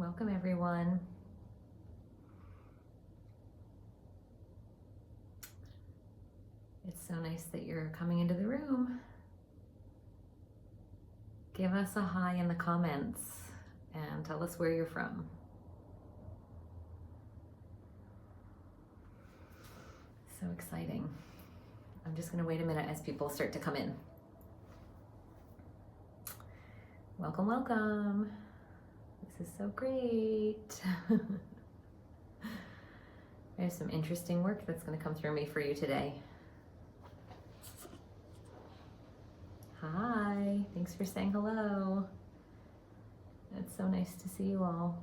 Welcome, everyone. It's so nice that you're coming into the room. Give us a hi in the comments and tell us where you're from. So exciting. I'm just going to wait a minute as people start to come in. Welcome, welcome. This is so great. There's some interesting work that's going to come through me for you today. Hi, thanks for saying hello. It's so nice to see you all.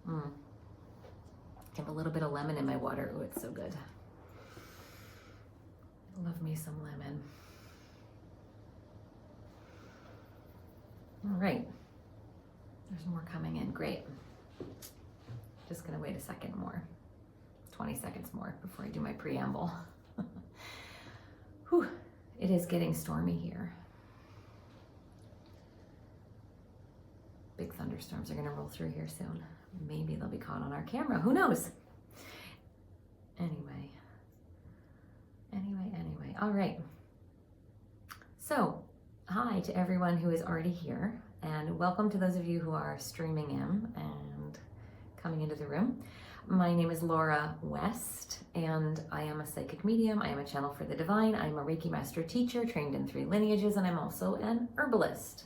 I have a little bit of lemon in my water. Oh, it's so good. Love me some lemon. All right, there's more coming in, great. Just gonna wait a second more, 20 seconds more before I do my preamble. Whew, it is getting stormy here. Big thunderstorms are gonna roll through here soon. Maybe they'll be caught on our camera, who knows? Anyway, all right. So, hi to everyone who is already here, and welcome to those of you who are streaming in and coming into the room. My name is Laura West, and I am a psychic medium. I am a channel for the divine. I'm a Reiki master teacher trained in 3 lineages, and I'm also an herbalist.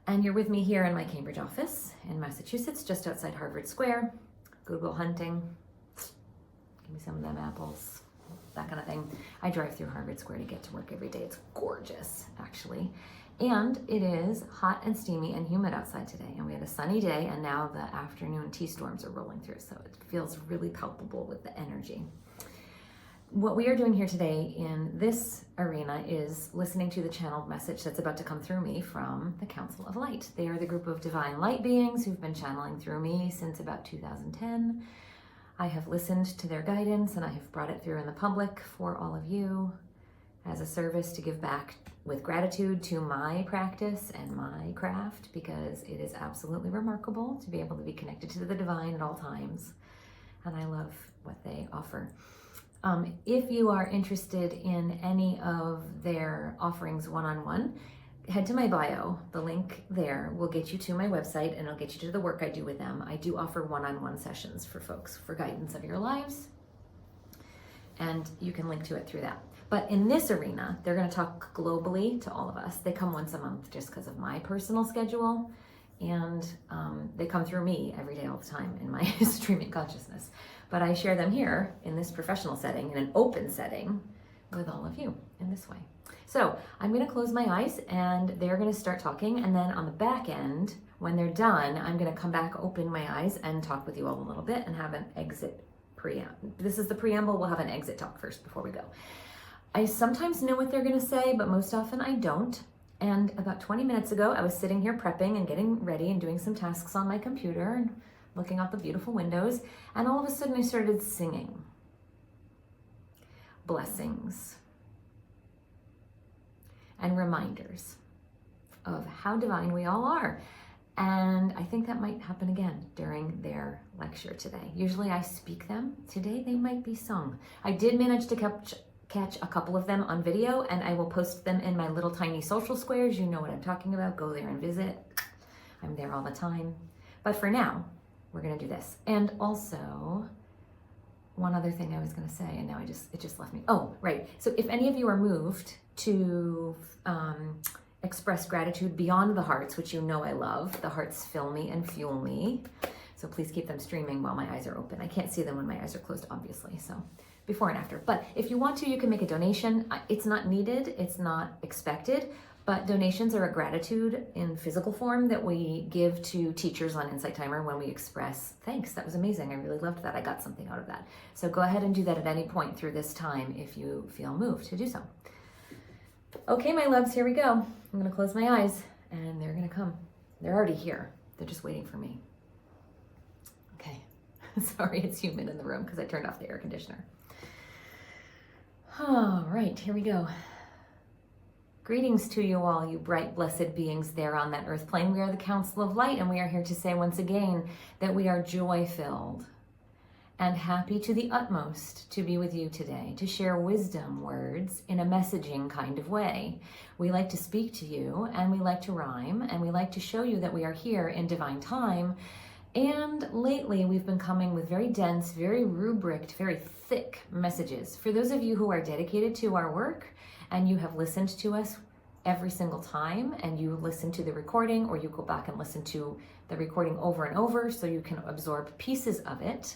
And you're with me here in my Cambridge office in Massachusetts, just outside Harvard Square. Google hunting, give me some of them apples, that kind of thing. I drive through Harvard Square to get to work every day. It's gorgeous, actually. And it is hot and steamy and humid outside today. And we had a sunny day, and now the afternoon tea storms are rolling through. So it feels really palpable with the energy. What we are doing here today in this arena is listening to the channeled message that's about to come through me from the Council of Light. They are the group of divine light beings who've been channeling through me since about 2010. I have listened to their guidance and I have brought it through in the public for all of you as a service to give back with gratitude to my practice and my craft, because it is absolutely remarkable to be able to be connected to the divine at all times. And I love what they offer. If you are interested in any of their offerings one-on-one, head to my bio. The link there will get you to my website and it'll get you to the work I do with them. I do offer one-on-one sessions for folks for guidance of your lives, and you can link to it through that. But in this arena, they're going to talk globally to all of us. They come once a month just because of my personal schedule, and they come through me every day all the time in my streaming consciousness. But I share them here in this professional setting, in an open setting, with all of you in this way. So I'm going to close my eyes and they're going to start talking, and then on the back end, when they're done, I'm going to come back, open my eyes, and talk with you all a little bit and have an exit preamble. This is the preamble. We'll have an exit talk first before we go. I sometimes know what they're going to say, but most often I don't. And about 20 minutes ago, I was sitting here prepping and getting ready and doing some tasks on my computer and looking out the beautiful windows. And all of a sudden I started singing blessings and reminders of how divine we all are. And I think that might happen again during their lecture today. Usually I speak them. Today they might be sung. I did manage to catch a couple of them on video, and I will post them in my little tiny social squares. You know what I'm talking about. Go there and visit. I'm there all the time. But for now, we're going to do this. And also, one other thing I was going to say, and now it just left me. Oh, right. So if any of you are moved to express gratitude beyond the hearts, which you know I love, the hearts fill me and fuel me. So please keep them streaming while my eyes are open. I can't see them when my eyes are closed, obviously. So before and after. But if you want to, you can make a donation. It's not needed, it's not expected, but donations are a gratitude in physical form that we give to teachers on Insight Timer when we express thanks. That was amazing. I really loved that. I got something out of that. So go ahead and do that at any point through this time if you feel moved to do so. Okay, my loves, here we go. I'm gonna close my eyes and they're gonna come. They're already here. They're just waiting for me. Okay, sorry it's humid in the room because I turned off the air conditioner. All right, here we go. Greetings to you all, you bright, blessed beings there on that earth plane. We are the Council of Light, and we are here to say once again that we are joy-filled and happy to the utmost to be with you today, to share wisdom words in a messaging kind of way. We like to speak to you, and we like to rhyme, and we like to show you that we are here in divine time. And lately, we've been coming with very dense, very rubriced, very thick messages. For those of you who are dedicated to our work, and you have listened to us every single time, and you listen to the recording, or you go back and listen to the recording over and over so you can absorb pieces of it,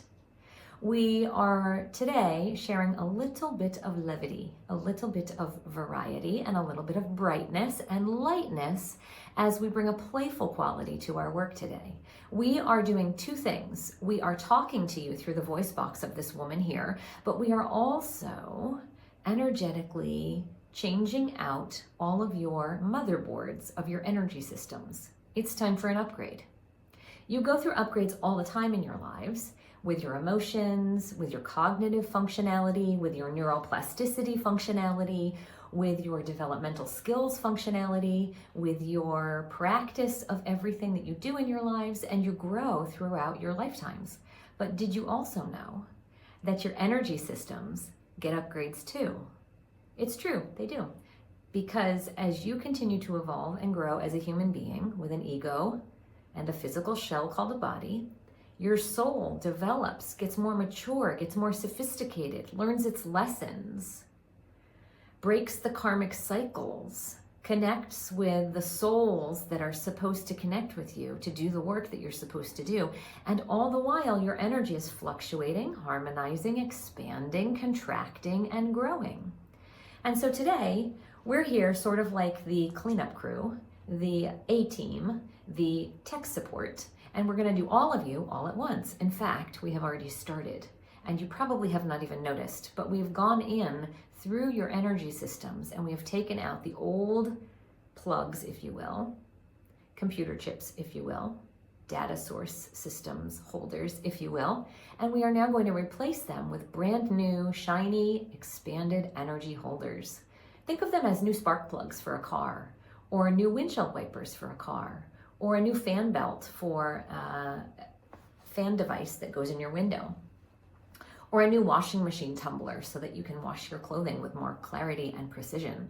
we are today sharing a little bit of levity, a little bit of variety, and a little bit of brightness and lightness as we bring a playful quality to our work today. We are doing two things. We are talking to you through the voice box of this woman here, but we are also energetically changing out all of your motherboards of your energy systems. It's time for an upgrade. You go through upgrades all the time in your lives, with your emotions, with your cognitive functionality, with your neuroplasticity functionality, with your developmental skills functionality, with your practice of everything that you do in your lives, and you grow throughout your lifetimes. But did you also know that your energy systems get upgrades too? It's true, they do. Because as you continue to evolve and grow as a human being with an ego and a physical shell called a body, your soul develops, gets more mature, gets more sophisticated, learns its lessons, breaks the karmic cycles, connects with the souls that are supposed to connect with you to do the work that you're supposed to do. And all the while, your energy is fluctuating, harmonizing, expanding, contracting, and growing. And so today, we're here sort of like the cleanup crew, the A-team, the tech support, and we're going to do all of you all at once. In fact, we have already started, and you probably have not even noticed, but we've gone in through your energy systems, and we have taken out the old plugs, if you will, computer chips, if you will, data source systems holders, if you will, and we are now going to replace them with brand new, shiny, expanded energy holders. Think of them as new spark plugs for a car, or new windshield wipers for a car, or a new fan belt for a fan device that goes in your window, or a new washing machine tumbler so that you can wash your clothing with more clarity and precision.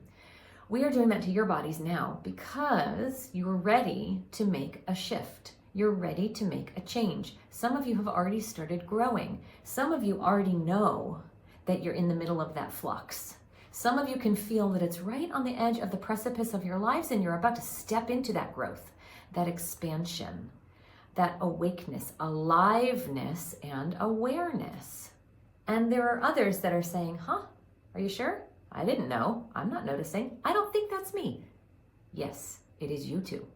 We are doing that to your bodies now because you're ready to make a shift. You're ready to make a change. Some of you have already started growing. Some of you already know that you're in the middle of that flux. Some of you can feel that it's right on the edge of the precipice of your lives and you're about to step into that growth, that expansion, that awakeness, aliveness, and awareness. And there are others that are saying, huh, are you sure? I didn't know. I'm not noticing. I don't think that's me. Yes, it is you too.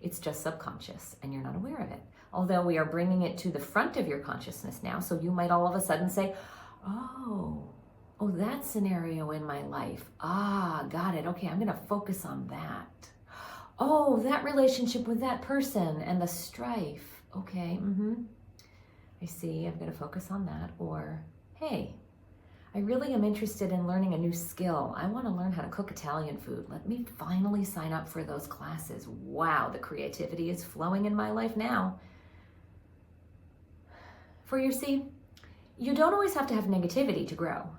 It's just subconscious and you're not aware of it. Although we are bringing it to the front of your consciousness now, so you might all of a sudden say, oh, that scenario in my life. Got it. Okay, I'm going to focus on that. Oh, that relationship with that person and the strife. Okay, I see. I'm going to focus on that. Or, hey, I really am interested in learning a new skill. I want to learn how to cook Italian food. Let me finally sign up for those classes. Wow, the creativity is flowing in my life now. For you see, you don't always have to have negativity to grow.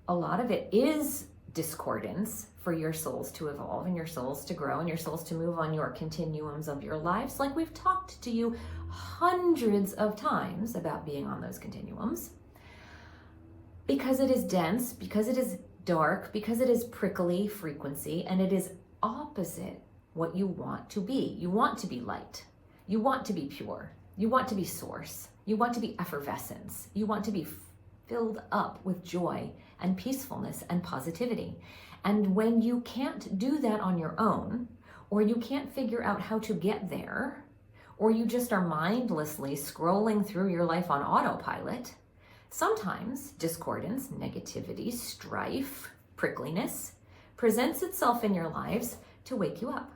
A lot of it is discordance for your souls to evolve and your souls to grow and your souls to move on your continuums of your lives, like we've talked to you hundreds of times about being on those continuums. Because it is dense, because it is dark, because it is prickly frequency, and it is opposite what you want to be. You want to be light. You want to be pure. You want to be source. You want to be effervescence. You want to be filled up with joy and peacefulness and positivity. And when you can't do that on your own, or you can't figure out how to get there, or you just are mindlessly scrolling through your life on autopilot, sometimes discordance, negativity, strife, prickliness presents itself in your lives to wake you up,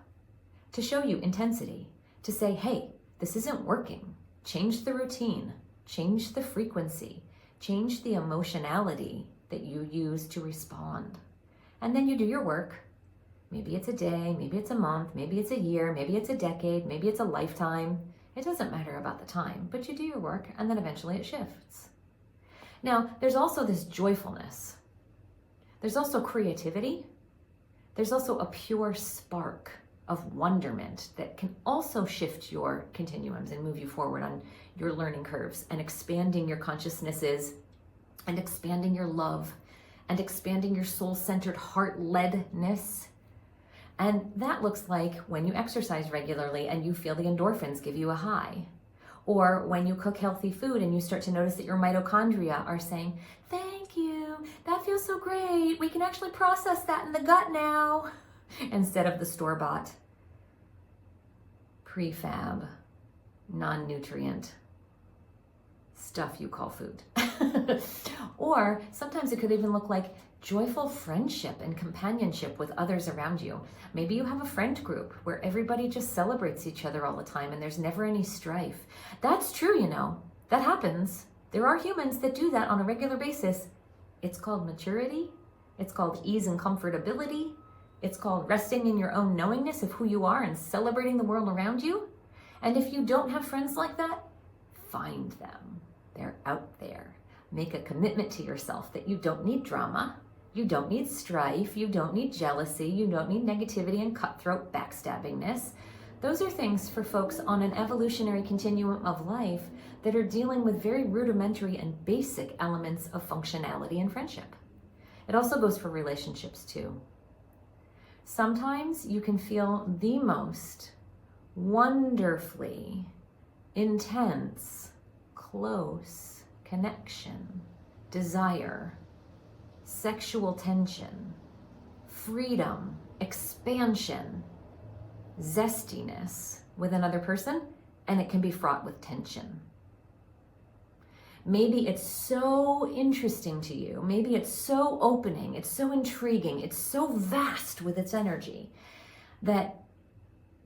to show you intensity, to say, hey, this isn't working. Change the routine, change the frequency, change the emotionality that you use to respond. And then you do your work Maybe it's a day, maybe it's a month, maybe it's a year, maybe it's a decade, maybe it's a lifetime. It doesn't matter about the time, but you do your work and then eventually it shifts. Now, there's also this joyfulness. There's also creativity. There's also a pure spark of wonderment that can also shift your continuums and move you forward on your learning curves and expanding your consciousnesses and expanding your love and expanding your soul-centered heart-ledness. And that looks like when you exercise regularly and you feel the endorphins give you a high. Or when you cook healthy food and you start to notice that your mitochondria are saying, thank you, that feels so great. We can actually process that in the gut now. Instead of the store-bought, prefab, non-nutrient stuff you call food. Or sometimes it could even look like joyful friendship and companionship with others around you. Maybe you have a friend group where everybody just celebrates each other all the time and there's never any strife. That's true, you know. That happens. There are humans that do that on a regular basis. It's called maturity. It's called ease and comfortability. It's called resting in your own knowingness of who you are and celebrating the world around you. And if you don't have friends like that, find them. They're out there. Make a commitment to yourself that you don't need drama. You don't need strife, you don't need jealousy, you don't need negativity and cutthroat backstabbingness. Those are things for folks on an evolutionary continuum of life that are dealing with very rudimentary and basic elements of functionality and friendship. It also goes for relationships too. Sometimes you can feel the most wonderfully intense, close connection, desire, sexual tension, freedom, expansion, zestiness with another person, and it can be fraught with tension. Maybe it's so interesting to you. Maybe it's so opening, it's so intriguing, it's so vast with its energy that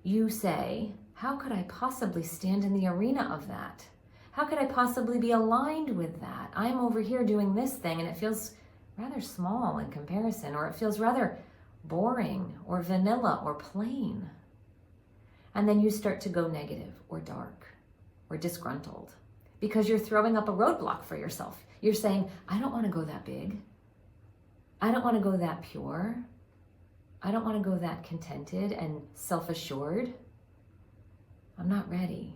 you say, how could I possibly stand in the arena of that? How could I possibly be aligned with that? I'm over here doing this thing and it feels rather small in comparison, or it feels rather boring or vanilla or plain. And then you start to go negative or dark or disgruntled because you're throwing up a roadblock for yourself. You're saying, I don't want to go that big. I don't want to go that pure. I don't want to go that contented and self-assured. I'm not ready.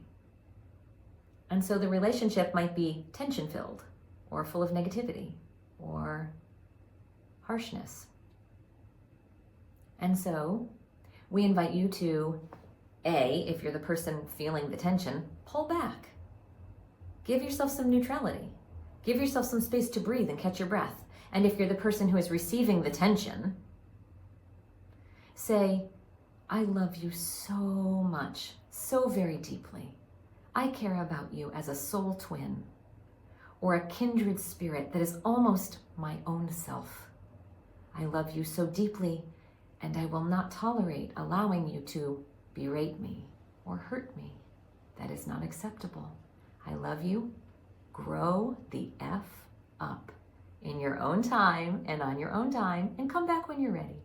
And so the relationship might be tension-filled or full of negativity or harshness. And so we invite you to, A, if you're the person feeling the tension, pull back. Give yourself some neutrality. Give yourself some space to breathe and catch your breath. And if you're the person who is receiving the tension, say, I love you so much, so very deeply. I care about you as a soul twin or a kindred spirit that is almost my own self. I love you so deeply, and I will not tolerate allowing you to berate me or hurt me. That is not acceptable. I love you. Grow the F up in your own time and on your own time, and come back when you're ready.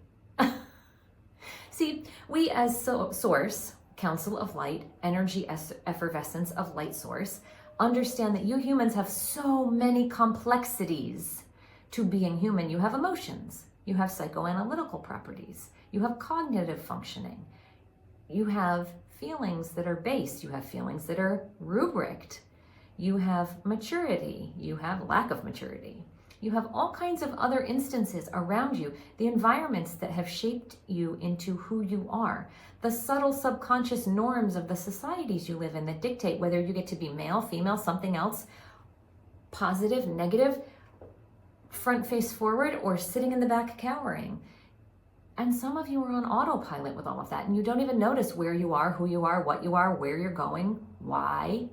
See, we as Source, Council of Light, energy effervescence of light source, understand that you humans have so many complexities to being human. You have emotions, you have psychoanalytical properties, you have cognitive functioning, you have feelings that are based, you have feelings that are rubriced, you have maturity, you have lack of maturity. You have all kinds of other instances around you, the environments that have shaped you into who you are, the subtle subconscious norms of the societies you live in that dictate whether you get to be male, female, something else, positive, negative, front face forward, or sitting in the back cowering. And some of you are on autopilot with all of that, and you don't even notice where you are, who you are, what you are, where you're going, why.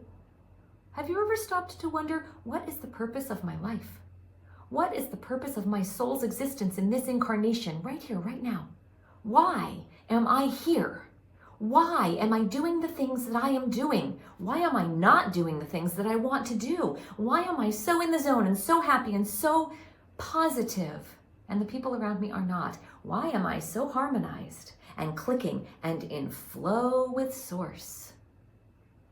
Have you ever stopped to wonder, what is the purpose of my life? What is the purpose of my soul's existence in this incarnation, right here, right now? Why am I here? Why am I doing the things that I am doing? Why am I not doing the things that I want to do? Why am I so in the zone and so happy and so positive? and the people around me are not? Why am I so harmonized and clicking and in flow with source?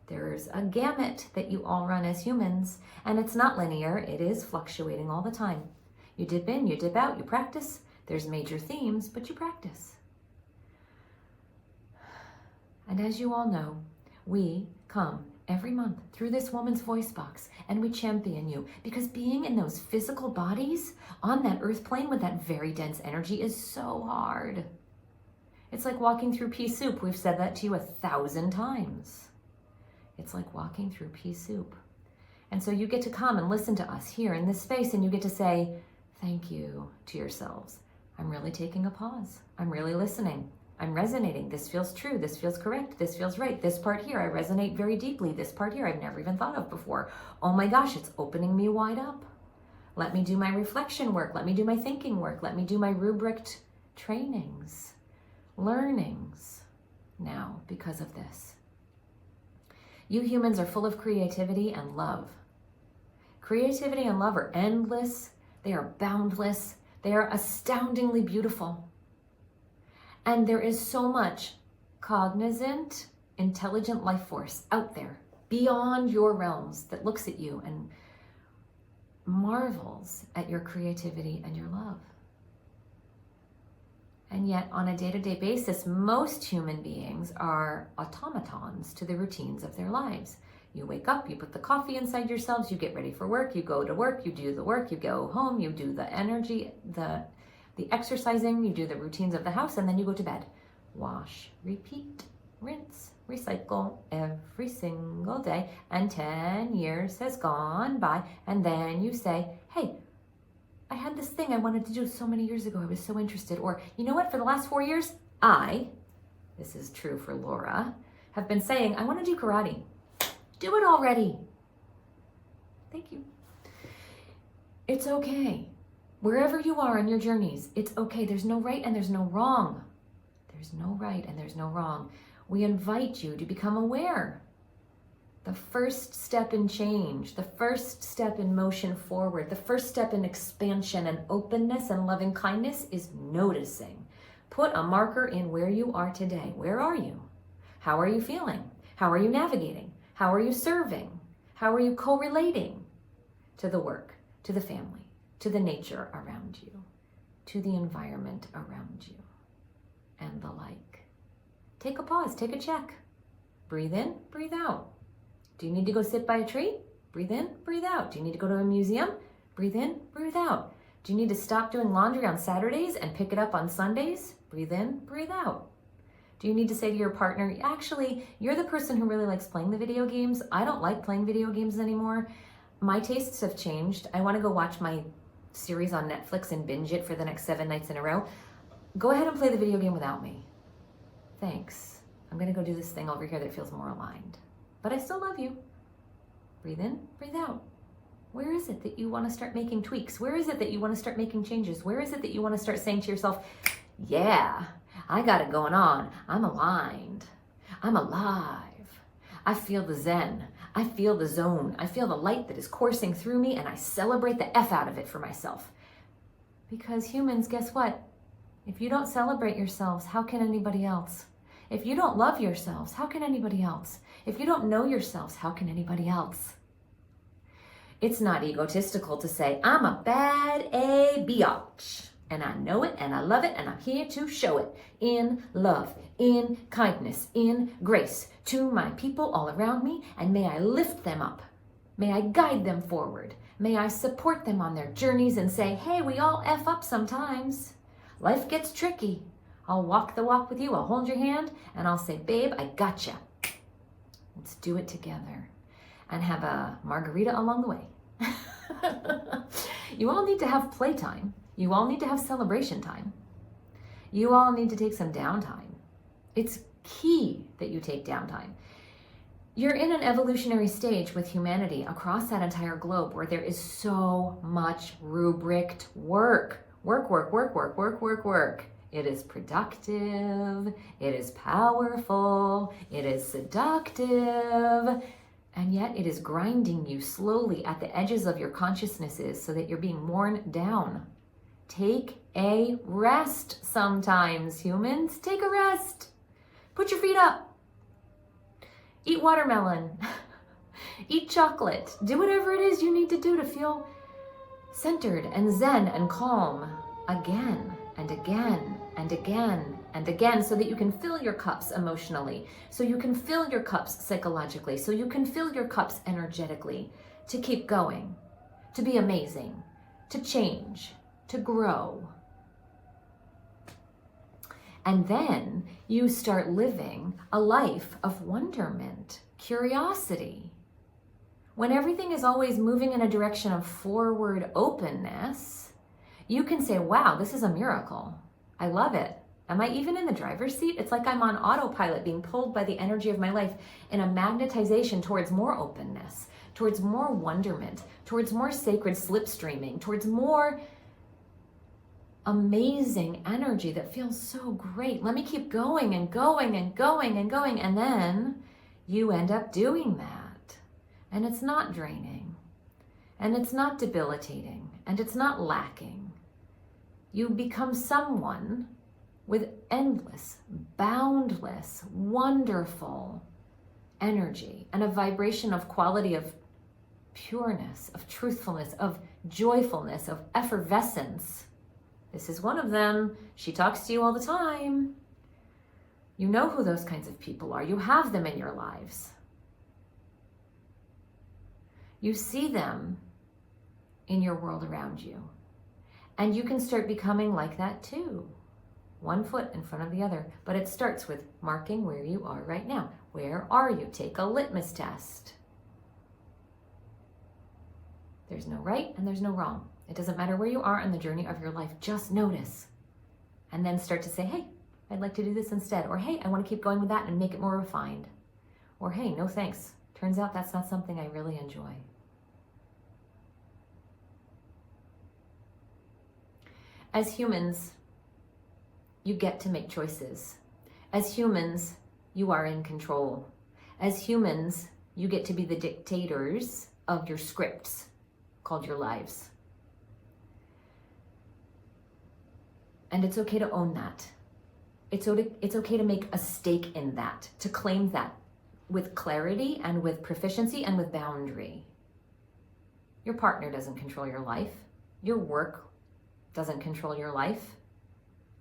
There's a gamut that you all run as humans, and it's not linear. It is fluctuating all the time. You dip in, you dip out, you practice. There's major themes, but you practice. And as you all know, we come every month through this woman's voice box and we champion you, because being in those physical bodies on that earth plane with that very dense energy is so hard. It's like walking through pea soup. We've said that to you 1,000 times. It's like walking through pea soup. And so you get to come and listen to us here in this space, and you get to say thank you to yourselves. I'm really taking a pause. I'm really listening. I'm resonating. This feels true. This feels correct. This feels right. This part here, I resonate very deeply. This part here, I've never even thought of before. Oh my gosh, it's opening me wide up. Let me do my reflection work. Let me do my thinking work. Let me do my rubric trainings, learnings now because of this. You humans are full of creativity and love. Creativity and love are endless. They are boundless. They are astoundingly beautiful. And there is so much cognizant, intelligent life force out there beyond your realms that looks at you and marvels at your creativity and your love. And yet, on a day-to-day basis, most human beings are automatons to the routines of their lives. You wake up, you put the coffee inside yourselves, you get ready for work, you go to work, you do the work, you go home, you do the energy, the exercising, you do the routines of the house, and then you go to bed. Wash, repeat, rinse, recycle every single day, and 10 years has gone by, and then you say, hey, I had this thing I wanted to do so many years ago, I was so interested, or you know what, for the last 4 years, this is true for Laura, have been saying, I want to do karate. Do it already. Thank you. It's okay. Wherever you are in your journeys, it's okay. There's no right and there's no wrong. There's no right and there's no wrong. We invite you to become aware. The first step in change, the first step in motion forward, the first step in expansion and openness and loving kindness is noticing. Put a marker in where you are today. Where are you? How are you feeling? How are you navigating? How are you serving? How are you co-relating to the work, to the family, to the nature around you, to the environment around you, and the like? Take a pause, take a check. Breathe in, breathe out. Do you need to go sit by a tree? Breathe in, breathe out. Do you need to go to a museum? Breathe in, breathe out. Do you need to stop doing laundry on Saturdays and pick it up on Sundays? Breathe in, breathe out. Do you need to say to your partner, actually, you're the person who really likes playing the video games. I don't like playing video games anymore. My tastes have changed. I want to go watch my series on Netflix and binge it for the next 7 nights in a row. Go ahead and play the video game without me. Thanks. I'm going to go do this thing over here that feels more aligned. But I still love you. Breathe in, breathe out. Where is it that you want to start making tweaks? Where is it that you want to start making changes? Where is it that you want to start saying to yourself, yeah, I got it going on. I'm aligned. I'm alive. I feel the zen. I feel the zone. I feel the light that is coursing through me, and I celebrate the F out of it for myself. Because humans, guess what? If you don't celebrate yourselves, how can anybody else? If you don't love yourselves, how can anybody else? If you don't know yourselves, how can anybody else? It's not egotistical to say, I'm a bad A biatch. And I know it, and I love it, and I'm here to show it in love, in kindness, in grace to my people all around me, and may I lift them up. May I guide them forward. May I support them on their journeys and say, hey, we all F up sometimes. Life gets tricky. I'll walk the walk with you. I'll hold your hand, and I'll say, babe, I gotcha. Let's do it together. And have a margarita along the way. You all need to have playtime. You all need to have celebration time. You all need to take some downtime. It's key that you take downtime. You're in an evolutionary stage with humanity across that entire globe where there is so much rubric work. Work. It is productive. It is powerful. It is seductive. And yet it is grinding you slowly at the edges of your consciousnesses so that you're being worn down Take a rest sometimes, humans. Take a rest. Put your feet up. Eat watermelon. Eat chocolate. Do whatever it is you need to do to feel centered and zen and calm again and again and again and again, so that you can fill your cups emotionally, so you can fill your cups psychologically, so you can fill your cups energetically, to keep going, to be amazing, to change, to grow. And then you start living a life of wonderment, curiosity. When everything is always moving in a direction of forward openness, you can say, wow, this is a miracle. I love it. Am I even in the driver's seat? It's like I'm on autopilot, being pulled by the energy of my life in a magnetization towards more openness, towards more wonderment, towards more sacred slipstreaming, towards more amazing energy that feels so great. Let me keep going and going and going and going. And then you end up doing that. And it's not draining. And it's not debilitating. And it's not lacking. You become someone with endless, boundless, wonderful energy and a vibration of quality, of pureness, of truthfulness, of joyfulness, of effervescence. This is one of them. She talks to you all the time. You know who those kinds of people are. You have them in your lives. You see them in your world around you. And you can start becoming like that too. One foot in front of the other. But it starts with marking where you are right now. Where are you? Take a litmus test. There's no right and there's no wrong. It doesn't matter where you are on the journey of your life. Just notice. And then start to say, hey, I'd like to do this instead. Or hey, I want to keep going with that and make it more refined. Or hey, no thanks. Turns out that's not something I really enjoy. As humans, you get to make choices. As humans, you are in control. As humans, you get to be the dictators of your scripts called your lives. And it's okay to own that. It's okay to make a stake in that, to claim that with clarity and with proficiency and with boundary. Your partner doesn't control your life. Your work doesn't control your life.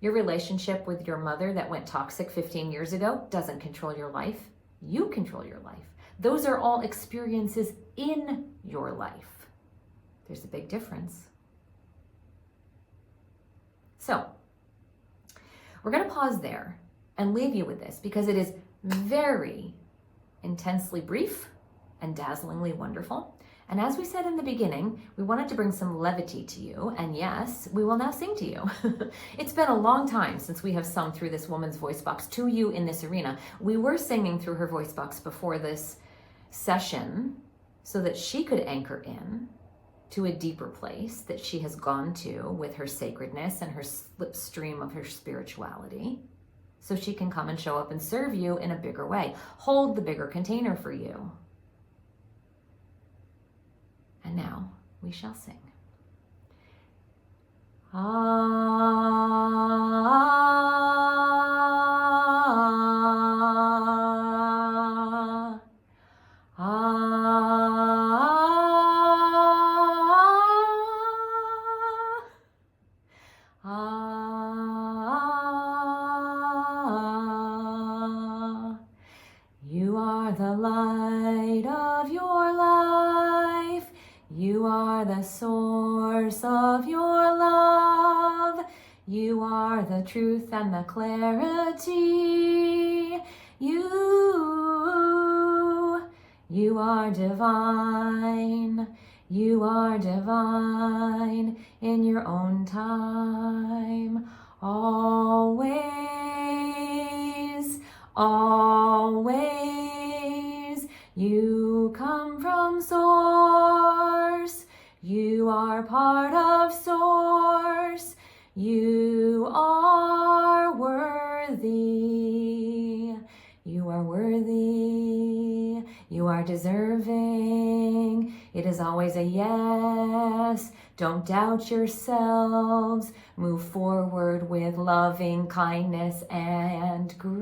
Your relationship with your mother that went toxic 15 years ago doesn't control your life. You control your life. Those are all experiences in your life. There's a big difference. So, we're going to pause there and leave you with this because it is very intensely brief and dazzlingly wonderful. And as we said in the beginning, we wanted to bring some levity to you. And yes, we will now sing to you. It's been a long time since we have sung through this woman's voice box to you in this arena. We were singing through her voice box before this session so that she could anchor in to a deeper place that she has gone to with her sacredness and her slipstream of her spirituality, so she can come and show up and serve you in a bigger way, hold the bigger container for you. And now we shall sing. You are the light of your life. You are the source of your love. You are the truth and the clarity. You are divine. You are divine in your own time. Always, always, you come from Source. You are part of Source. You are worthy. You are worthy. You are deserving. It is always a yes. Don't doubt yourselves. Move forward with loving kindness and grace.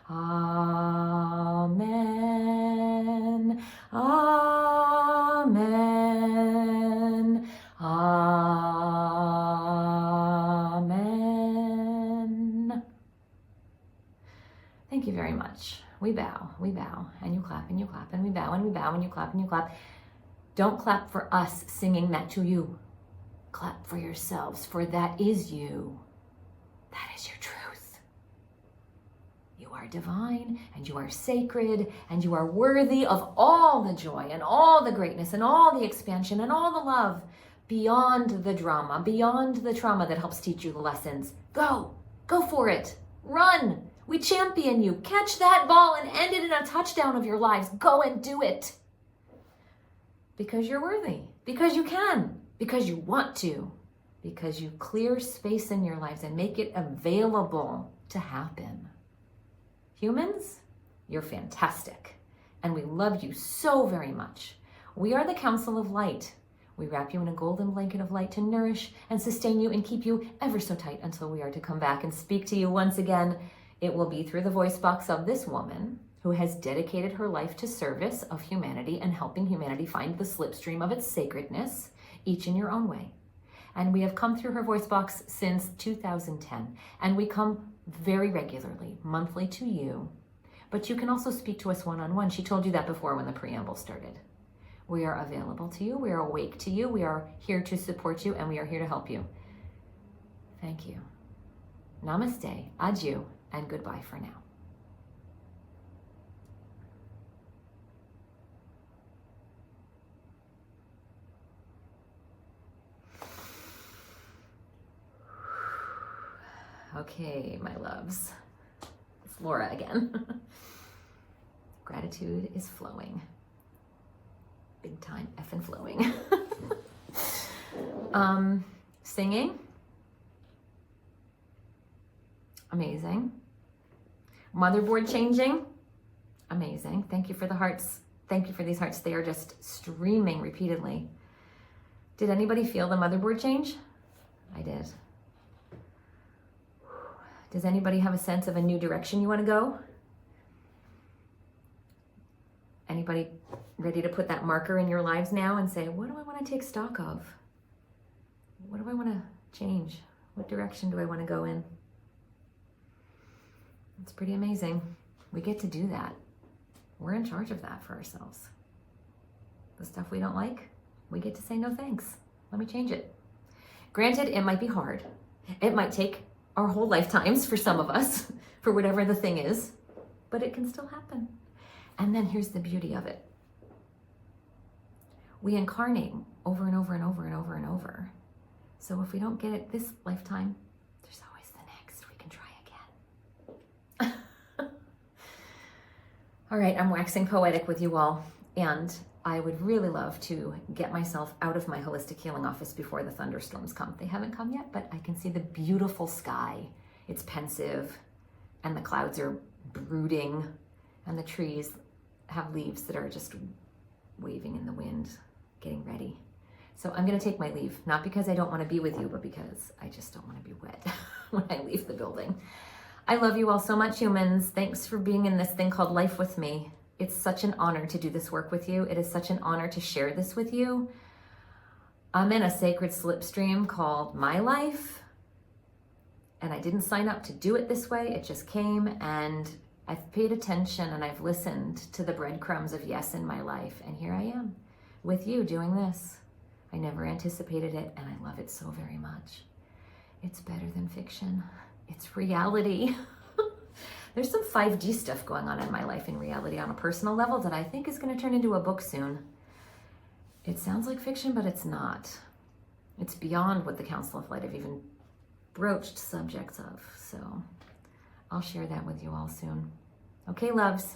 Amen. Amen. Amen. Thank you very much. We bow, and you clap, and you clap, and we bow, and you clap, and you clap. Don't clap for us singing that to you. Clap for yourselves, for that is you. That is your truth. You are divine, and you are sacred, and you are worthy of all the joy, and all the greatness, and all the expansion, and all the love beyond the drama, beyond the trauma that helps teach you the lessons. Go for it. Run. We champion you. Catch that ball and end it in a touchdown of your lives. Go and do it. Because you're worthy. Because you can. Because you want to. Because you clear space in your lives and make it available to happen. Humans, you're fantastic. And we love you so very much. We are the Council of Light. We wrap you in a golden blanket of light to nourish and sustain you and keep you ever so tight until we are to come back and speak to you once again. It will be through the voice box of this woman who has dedicated her life to service of humanity and helping humanity find the slipstream of its sacredness, each in your own way. And we have come through her voice box since 2010, and we come very regularly, monthly to you, but you can also speak to us one-on-one. She told you that before when the preamble started. We are available to you, we are awake to you, we are here to support you, and we are here to help you. Thank you. Namaste, adieu, and goodbye for now. Okay, my loves. It's Laura again. Gratitude is flowing. Big time effing flowing. Singing. Amazing. Motherboard changing. Amazing. Thank you for the hearts. Thank you for these hearts. They are just streaming repeatedly. Did anybody feel the motherboard change? I did. Does anybody have a sense of a new direction you want to go? Anybody ready to put that marker in your lives now and say, what do I want to take stock of? What do I want to change? What direction do I want to go in? It's pretty amazing. We get to do that. We're in charge of that for ourselves. The stuff we don't like, we get to say no thanks. Let me change it. Granted, it might be hard. It might take our whole lifetimes for some of us, for whatever the thing is, but it can still happen. And then here's the beauty of it. We incarnate over and over and over and over and over. So if we don't get it this lifetime, there's always the next. We can try again. All right, I'm waxing poetic with you all, and I would really love to get myself out of my holistic healing office before the thunderstorms come. They haven't come yet, but I can see the beautiful sky. It's pensive, and the clouds are brooding, and the trees have leaves that are just waving in the wind, getting ready. So I'm gonna take my leave, not because I don't wanna be with you, but because I just don't wanna be wet when I leave the building. I love you all so much, humans. Thanks for being in this thing called life with me. It's such an honor to do this work with you. It is such an honor to share this with you. I'm in a sacred slipstream called my life, and I didn't sign up to do it this way. It just came, and I've paid attention and I've listened to the breadcrumbs of yes in my life, and here I am with you doing this. I never anticipated it, and I love it so very much. It's better than fiction. It's reality. There's some 5D stuff going on in my life in reality on a personal level that I think is going to turn into a book soon. It sounds like fiction, but it's not. It's beyond what the Council of Light have even broached subjects of. So I'll share that with you all soon. Okay, loves.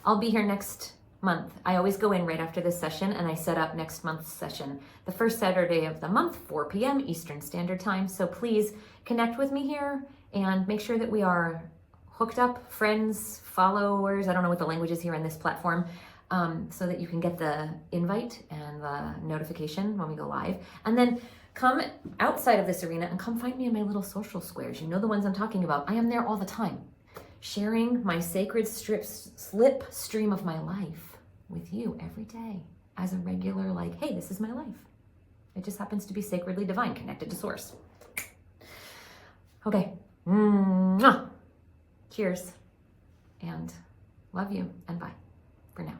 I'll be here next month. I always go in right after this session, and I set up next month's session, the first Saturday of the month, 4 p.m. Eastern Standard Time. So please connect with me here and make sure that we are hooked up, friends, followers. I don't know what the language is here on this platform. so that you can get the invite and the notification when we go live. And then come outside of this arena and come find me in my little social squares. You know the ones I'm talking about. I am there all the time, sharing my sacred slipstream of my life with you every day as a regular, like, hey, this is my life. It just happens to be sacredly divine, connected to source. Okay. Cheers. And love you and bye for now.